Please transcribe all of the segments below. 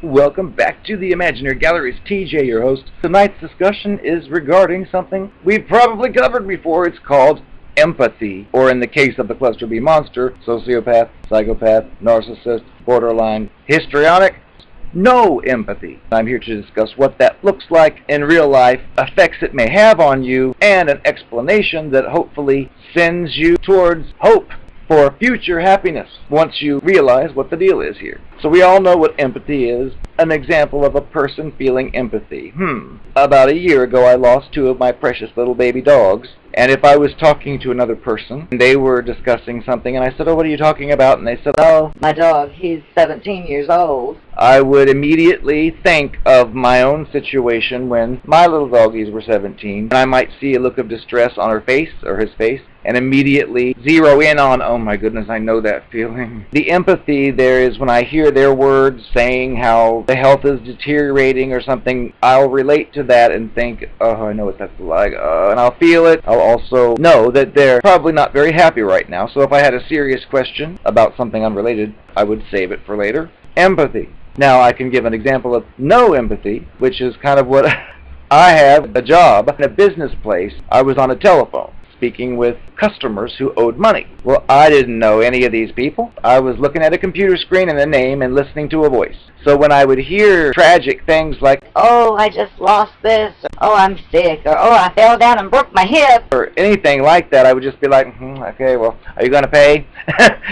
Welcome back to the Imaginary Galleries. TJ, your host. Tonight's discussion is regarding something we've probably covered before. It's called empathy, or in the case of the Cluster B monster, sociopath, psychopath, narcissist, borderline, histrionic, no empathy. I'm here to discuss what that looks like in real life, effects it may have on you, and an explanation that hopefully sends you towards hope for future happiness once you realize what the deal is here. So we all know what empathy is. An example of a person feeling empathy. About a year ago I lost two of my precious little baby dogs, and if I was talking to another person, they were discussing something, and I said, "Oh, what are you talking about?" And they said, "Oh, my dog, he's 17 years old." I would immediately think of my own situation when my little doggies were 17, and I might see a look of distress on her face, or his face, and immediately zero in on, oh my goodness, I know that feeling. The empathy there is when I hear their words saying how the health is deteriorating or something, I'll relate to that and think, oh, I know what that's like, and I'll feel it. I'll also know that they're probably not very happy right now, so if I had a serious question about something unrelated, I would save it for later. Empathy. Now I can give an example of no empathy, which is kind of what I have a job in a business place. I was on a telephone speaking with customers who owed money. Well, I didn't know any of these people. I was looking at a computer screen and a name and listening to a voice. So when I would hear tragic things like, "Oh, I just lost this," or "Oh, I'm sick," or "Oh, I fell down and broke my hip," or anything like that, I would just be like, okay, well, are you going to pay?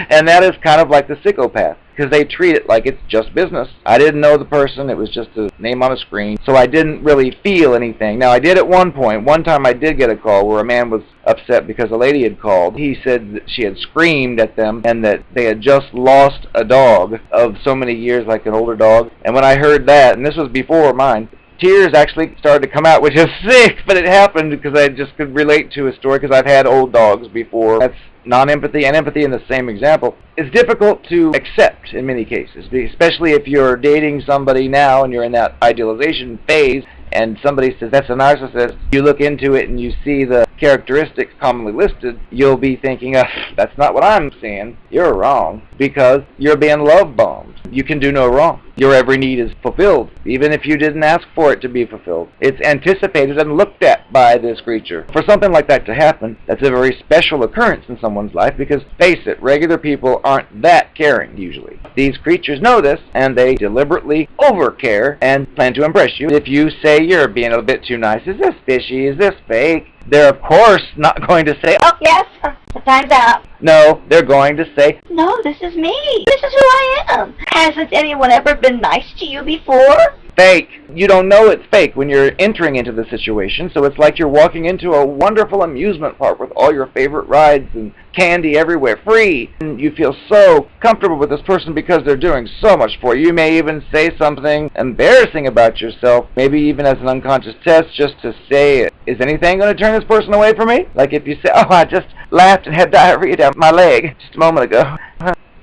And that is kind of like the psychopath, because they treat it like it's just business. I didn't know the person, it was just a name on a screen, so I didn't really feel anything. Now, I did at one point. One time I did get a call where a man was upset because a lady had called. He said that she had screamed at them and that they had just lost a dog of so many years, like an older dog. And when I heard that, and this was before mine, tears actually started to come out, which is sick, but it happened because I just could relate to a story because I've had old dogs before. That's non-empathy and empathy in the same example. It's difficult to accept in many cases, especially if you're dating somebody now and you're in that idealization phase and somebody says that's a narcissist. You look into it and you see the characteristics commonly listed, you'll be thinking, that's not what I'm seeing. You're wrong, because you're being love bombed. You can do no wrong. Your every need is fulfilled, even if you didn't ask for it to be fulfilled. It's anticipated and looked at by this creature. For something like that to happen, that's a very special occurrence in someone's life, because, face it, regular people aren't that caring, usually. These creatures know this, and they deliberately overcare and plan to impress you. If you say you're being a bit too nice, is this fishy, is this fake? They're, of course, not going to say, "Oh, yes, the time's out." No, they're going to say, "No, this is me. This is who I am. Hasn't anyone ever been nice to you before?" Fake. You don't know it's fake when you're entering into the situation, so it's like you're walking into a wonderful amusement park with all your favorite rides and candy everywhere, free. And you feel so comfortable with this person because they're doing so much for you. You may even say something embarrassing about yourself, maybe even as an unconscious test, just to say, is anything going to turn this person away from me? Like if you say, oh, I just laughed and had diarrhea down my leg just a moment ago.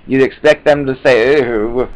You'd expect them to say, ew,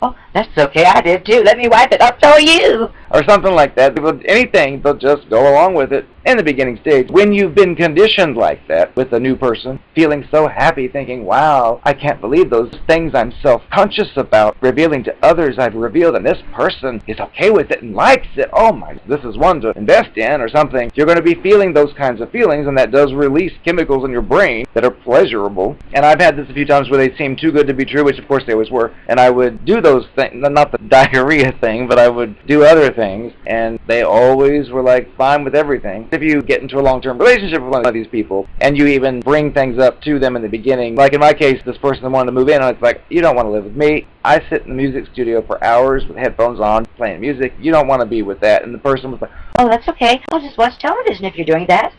"Oh, that's okay, I did too. Let me wipe it up for you." or something like that. Anything, they'll just go along with it in the beginning stage. When you've been conditioned like that with a new person, feeling so happy, thinking, wow, I can't believe those things I'm self-conscious about revealing to others I've revealed, and this person is okay with it and likes it. Oh my, this is one to invest in or something. You're going to be feeling those kinds of feelings, and that does release chemicals in your brain that are pleasurable. And I've had this a few times where they seem too good to be true, which of course they always were, and I would do those things, not the diarrhea thing, but I would do other things, and they always were like fine with everything. If you get into a long-term relationship with one of these people, and you even bring things up to them in the beginning, like in my case, this person wanted to move in, and it's like, you don't want to live with me. I sit in the music studio for hours with headphones on, playing music. You don't want to be with that. And the person was like, "Oh, that's okay. I'll just watch television if you're doing that."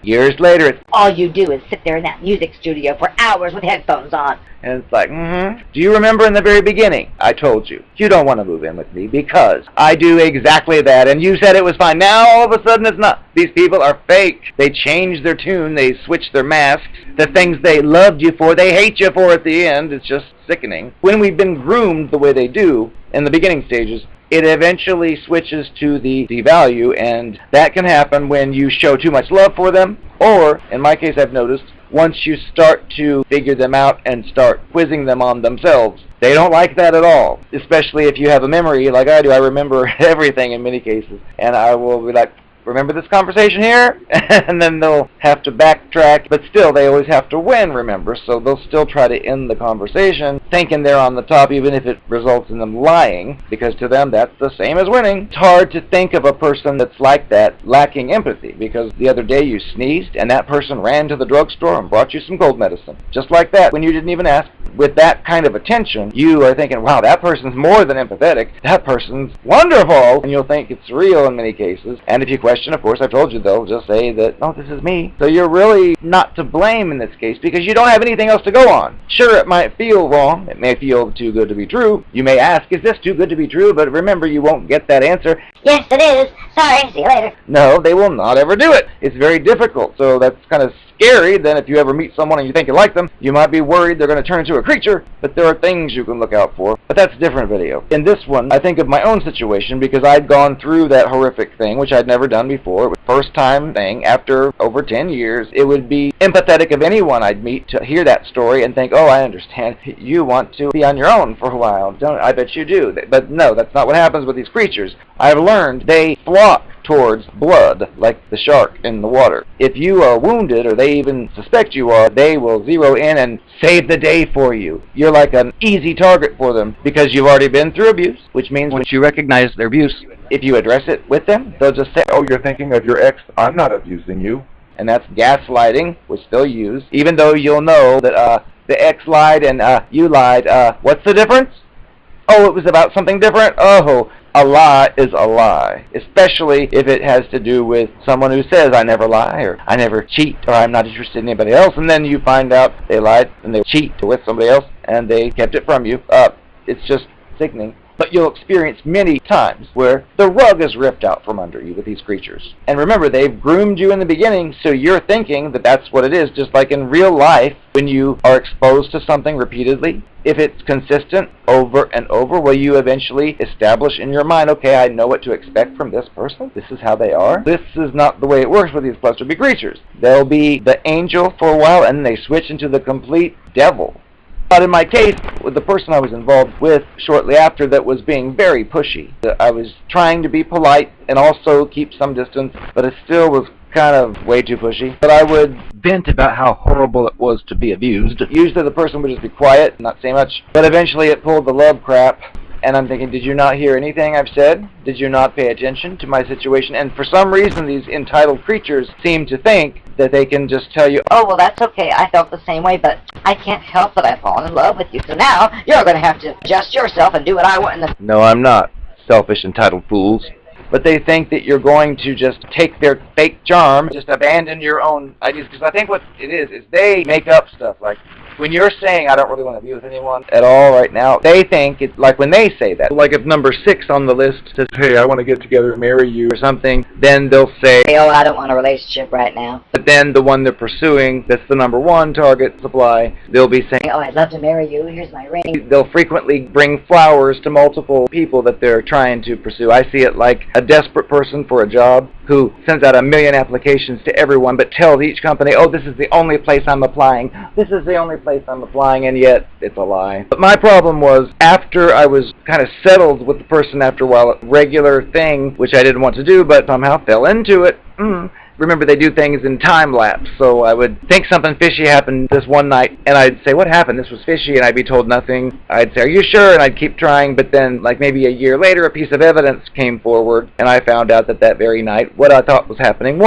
Years later, it's, "All you do is sit there in that music studio for hours with headphones on." And it's like, Do you remember in the very beginning, I told you, you don't want to move in with me because I do exactly that, and you said it was fine. Now, all of a sudden, it's not. These people are fake. They change their tune. They switch their masks. The things they loved you for, they hate you for at the end. It's just sickening. When we've been groomed the way they do in the beginning stages, it eventually switches to the devalue, and that can happen when you show too much love for them, or, in my case I've noticed, once you start to figure them out and start quizzing them on themselves. They don't like that at all, especially if you have a memory like I do. I remember everything in many cases, and I will be like, remember this conversation here? And then they'll have to backtrack, but still they always have to win, remember, so they'll still try to end the conversation thinking they're on the top, even if it results in them lying, because to them that's the same as winning. It's hard to think of a person that's like that, lacking empathy, because the other day you sneezed and that person ran to the drugstore and brought you some cold medicine. Just like that, when you didn't even ask. With that kind of attention, you are thinking, wow, that person's more than empathetic, that person's wonderful, and you'll think it's real in many cases. And if you question, of course, I've told you, they'll just say that, oh, this is me. So you're really not to blame in this case, because you don't have anything else to go on. Sure, it might feel wrong, it may feel too good to be true. You may ask, is this too good to be true? But remember, you won't get that answer. Yes, it is. Sorry, see you later. No, they will not ever do it. It's very difficult, so that's kind of scary. Then if you ever meet someone and you think you like them, you might be worried they're going to turn into a creature, but there are things you can look out for. But that's a different video. In this one, I think of my own situation, because I'd gone through that horrific thing, which I'd never done before. It was the first time thing after over 10 years. It would be empathetic of anyone I'd meet to hear that story and think, oh, I understand. You want to be on your own for a while. Don't I bet you do. But no, that's not what happens with these creatures. I've learned they flock towards blood, like the shark in the water. If you are wounded, or they even suspect you are, they will zero in and save the day for you. You're like an easy target for them, because you've already been through abuse, which means once you recognize their abuse, if you address it with them, they'll just say, oh, you're thinking of your ex, I'm not abusing you. And that's gaslighting, which they'll use, even though you'll know that the ex lied and you lied. What's the difference? Oh, it was about something different? Oh, a lie is a lie, especially if it has to do with someone who says, I never lie, or I never cheat, or I'm not interested in anybody else, and then you find out they lied and they cheat with somebody else and they kept it from you. It's just sickening. But you'll experience many times where the rug is ripped out from under you with these creatures. And remember, they've groomed you in the beginning, so you're thinking that that's what it is, just like in real life, when you are exposed to something repeatedly. If it's consistent over and over, will you eventually establish in your mind, okay, I know what to expect from this person. This is how they are. This is not the way it works with these cluster B creatures. They'll be the angel for a while, and then they switch into the complete devil. But in my case, with the person I was involved with shortly after that was being very pushy. I was trying to be polite and also keep some distance, but it still was kind of way too pushy. But I would vent about how horrible it was to be abused. Usually the person would just be quiet, not say much, but eventually it pulled the love crap. And I'm thinking, did you not hear anything I've said? Did you not pay attention to my situation? And for some reason, these entitled creatures seem to think that they can just tell you, oh, well, that's okay. I felt the same way, but I can't help that I've fallen in love with you. So now you're going to have to adjust yourself and do what I want. No, I'm not. Selfish, entitled fools. But they think that you're going to just take their fake charm, just abandon your own ideas. Because I think what it is they make up stuff. Like, when you're saying, I don't really want to be with anyone at all right now, they think it's like when they say that. Like if number 6 on the list says, hey, I want to get together and marry you, or something, then they'll say, oh, I don't want a relationship right now. But then the one they're pursuing, that's the number 1 target supply, they'll be saying, oh, I'd love to marry you. Here's my ring. They'll frequently bring flowers to multiple people that they're trying to pursue. I see it like a desperate person for a job who sends out 1 million applications to everyone, but tells each company, oh, this is the only place I'm applying. This is the only place I'm applying, and yet it's a lie. But my problem was, after I was kind of settled with the person after a while, a regular thing, which I didn't want to do, but somehow fell into it. Remember, they do things in time lapse, so I would think something fishy happened this one night, and I'd say, what happened? This was fishy, and I'd be told nothing. I'd say, are you sure? And I'd keep trying, but then, like maybe a year later, a piece of evidence came forward, and I found out that that very night, what I thought was happening,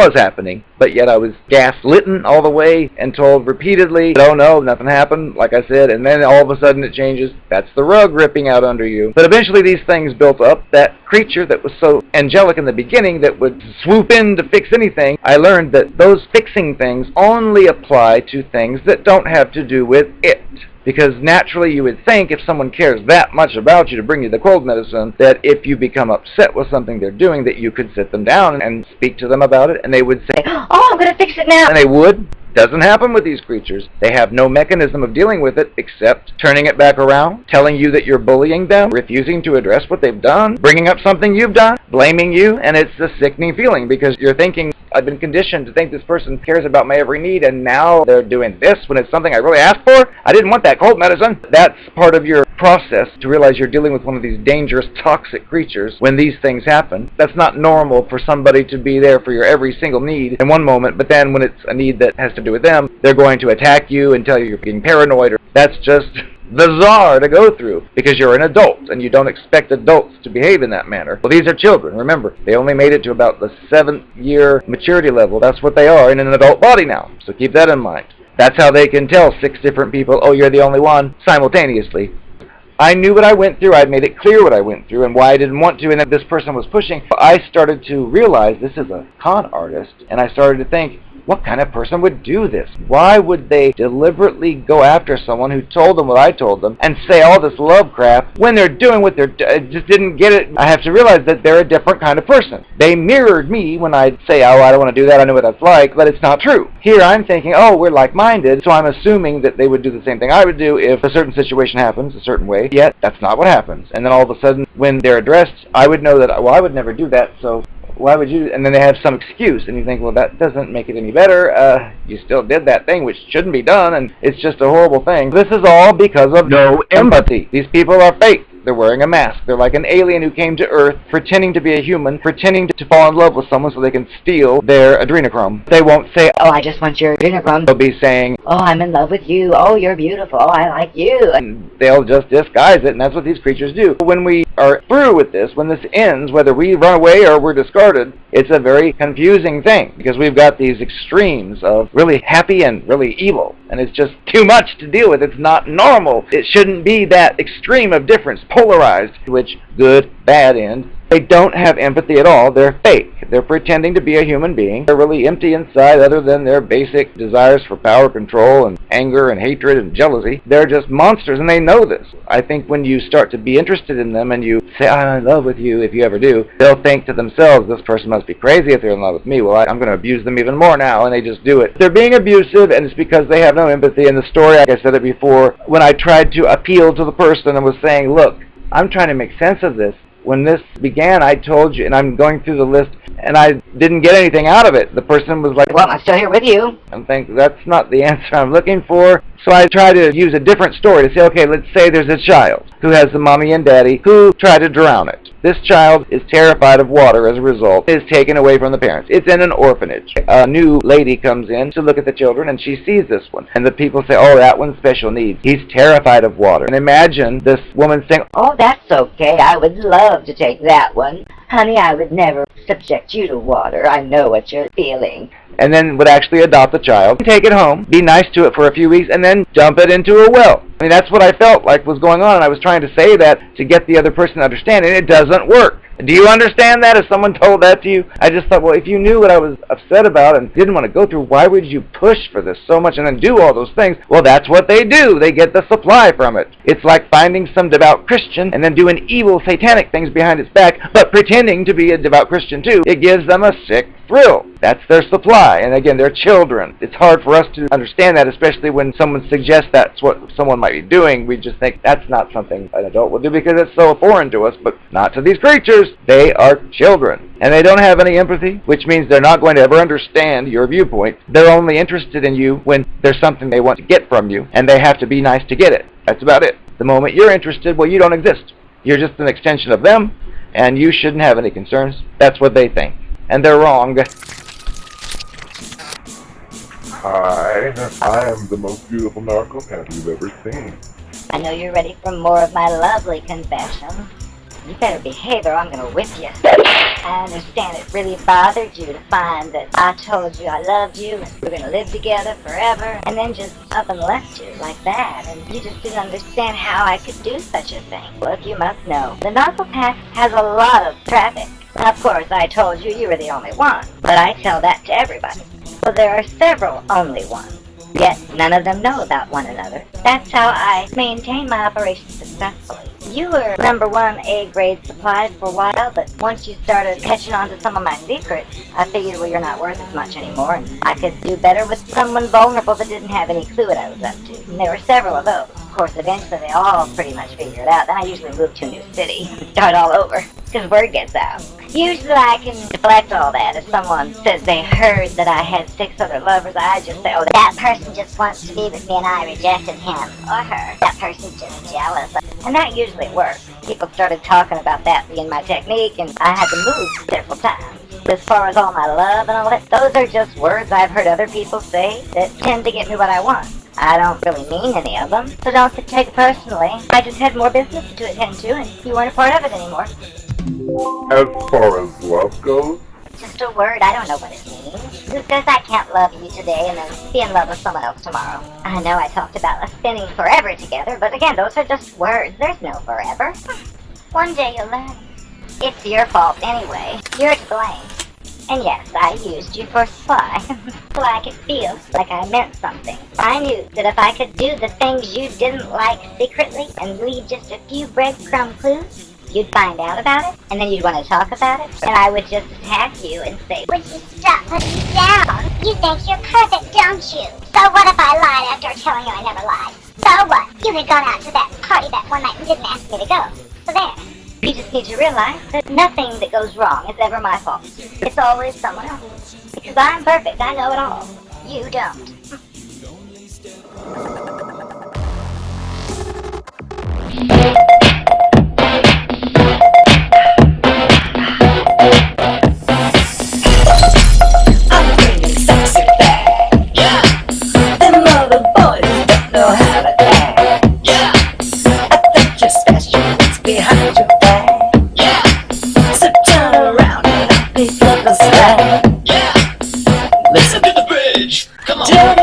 but yet I was gaslit all the way and told repeatedly, oh no, nothing happened, like I said, and then all of a sudden it changes. That's the rug ripping out under you. But eventually these things built up. That creature that was so angelic in the beginning that would swoop in to fix anything, I learned that those fixing things only apply to things that don't have to do with it. Because naturally you would think if someone cares that much about you to bring you the cold medicine, that if you become upset with something they're doing, that you could sit them down and speak to them about it, and they would say, oh, I'm going to fix it now. And they would. Doesn't happen with these creatures. They have no mechanism of dealing with it except turning it back around, telling you that you're bullying them, refusing to address what they've done, bringing up something you've done, blaming you, and it's a sickening feeling because you're thinking, I've been conditioned to think this person cares about my every need, and now they're doing this when it's something I really asked for? I didn't want that cold medicine. That's part of your process to realize you're dealing with one of these dangerous, toxic creatures when these things happen. That's not normal for somebody to be there for your every single need in one moment, but then when it's a need that has to do with them, they're going to attack you and tell you you're being paranoid. That's just bizarre to go through because you're an adult and you don't expect adults to behave in that manner. Well, these are children. Remember, they only made it to about the 7th year maturity level. That's what they are in an adult body now. So keep that in mind. That's how they can tell 6 different people, oh, you're the only one, simultaneously. I knew what I went through. I made it clear what I went through and why I didn't want to, and that this person was pushing. I started to realize this is a con artist, and I started to think, what kind of person would do this? Why would they deliberately go after someone who told them what I told them and say all this love crap when they're doing what they're I just didn't get it. I have to realize that they're a different kind of person. They mirrored me when I'd say, oh, I don't want to do that, I know what that's like, but it's not true. Here I'm thinking, oh, we're like-minded, so I'm assuming that they would do the same thing I would do if a certain situation happens a certain way, yet that's not what happens. And then all of a sudden, when they're addressed, I would know that, well, I would never do that, so why would you? And then they have some excuse, and you think, well, that doesn't make it any better. You still did that thing which shouldn't be done, and it's just a horrible thing. This is all because of no empathy. These people are fake. They're wearing a mask. They're like an alien who came to Earth pretending to be a human, pretending to fall in love with someone so they can steal their adrenochrome. They won't say, oh, I just want your adrenochrome. They'll be saying, oh, I'm in love with you. Oh, you're beautiful. I like you. And they'll just disguise it, and that's what these creatures do. When we are through with this, when this ends, whether we run away or we're discarded, it's a very confusing thing because we've got these extremes of really happy and really evil, and it's just too much to deal with. It's not normal. It shouldn't be that extreme of difference, polarized, which good, bad end. They don't have empathy at all. They're fake. They're pretending to be a human being. They're really empty inside other than their basic desires for power, control, and anger, and hatred, and jealousy. They're just monsters, and they know this. I think when you start to be interested in them and you say, I'm in love with you, if you ever do, they'll think to themselves, this person must be crazy if they're in love with me. Well, I'm going to abuse them even more now, and they just do it. They're being abusive, and it's because they have no empathy. In the story, like I said it before, when I tried to appeal to the person and was saying, look, I'm trying to make sense of this. When this began, I told you, and I'm going through the list, and I didn't get anything out of it. The person was like, well, I'm still here with you. I'm thinking, that's not the answer I'm looking for. So I try to use a different story to say, okay, let's say there's a child who has a mommy and daddy who try to drown it. This child is terrified of water as a result, is taken away from the parents. It's in an orphanage. A new lady comes in to look at the children, and she sees this one. And the people say, oh, that one's special needs. He's terrified of water. And imagine this woman saying, oh, that's okay. I would love to take that one. Honey, I would never subject you to water. I know what you're feeling. And then would actually adopt the child, take it home, be nice to it for a few weeks, and then dump it into a well. I mean, that's what I felt like was going on, and I was trying to say that to get the other person to understand, and it doesn't work. Do you understand that if someone told that to you? I just thought, well, if you knew what I was upset about and didn't want to go through, why would you push for this so much and then do all those things? Well, that's what they do. They get the supply from it. It's like finding some devout Christian and then doing evil satanic things behind its back, but pretending to be a devout Christian too. It gives them a sick thrill. That's their supply. And again, they're children. It's hard for us to understand that, especially when someone suggests that's what someone might be doing. We just think that's not something an adult will do because it's so foreign to us, but not to these creatures. They are children. And they don't have any empathy, which means they're not going to ever understand your viewpoint. They're only interested in you when there's something they want to get from you, and they have to be nice to get it. That's about it. The moment you're interested, well, you don't exist. You're just an extension of them, and you shouldn't have any concerns. That's what they think. And they're wrong. Hi, I am the most beautiful narcopath you've ever seen. I know you're ready for more of my lovely confessions. You better behave or I'm gonna whip you. I understand it really bothered you to find that I told you I loved you and we're gonna live together forever, and then just up and left you like that, and you just didn't understand how I could do such a thing. Look, you must know, the Narcopath has a lot of traffic. Of course, I told you you were the only one, but I tell that to everybody. Well, there are several only ones, yet none of them know about one another. That's how I maintain my operation successfully. You were #1 A grade supplied for a while, but once you started catching on to some of my secrets, I figured, well, you're not worth as much anymore, and I could do better with someone vulnerable that didn't have any clue what I was up to. And there were several of those. Of course, eventually they all pretty much figure it out. Then I usually move to a new city and start all over, because word gets out. Usually I can deflect all that. If someone says they heard that I had 6 other lovers, I just say, oh, that person just wants to be with me and I rejected him or her. That person's just jealous. And that usually works. People started talking about that being my technique, and I had to move several times. As far as all my love and all that, those are just words I've heard other people say that tend to get me what I want. I don't really mean any of them, so don't take it personally. I just had more business to attend to, and you weren't a part of it anymore. As far as love goes, Just a word, I don't know what it means. Who says I can't love you today and then be in love with someone else tomorrow? I know I talked about us spending forever together, but again, those are just words. There's no forever. One day you'll learn. It's your fault anyway. You're to blame. And yes, I used you for supply, so I could feel like I meant something. I knew that if I could do the things you didn't like secretly and leave just a few breadcrumb clues, you'd find out about it, and then you'd want to talk about it, and I would just attack you and say, Would you stop putting me down? You think you're perfect, don't you? So what if I lied after telling you I never lied? So what? You had gone out to that party that one night and didn't ask me to go. So there. you just need to realize that nothing that goes wrong is ever my fault. It's always someone else. Because I'm perfect, I know it all. You don't. I'm bringing sexy back. Yeah. Them other boys don't know how to act. Yeah. I think you're special. What's behind your back? Yeah. So turn around and I'll pick up the slack. Yeah. Listen to the bridge. Come on.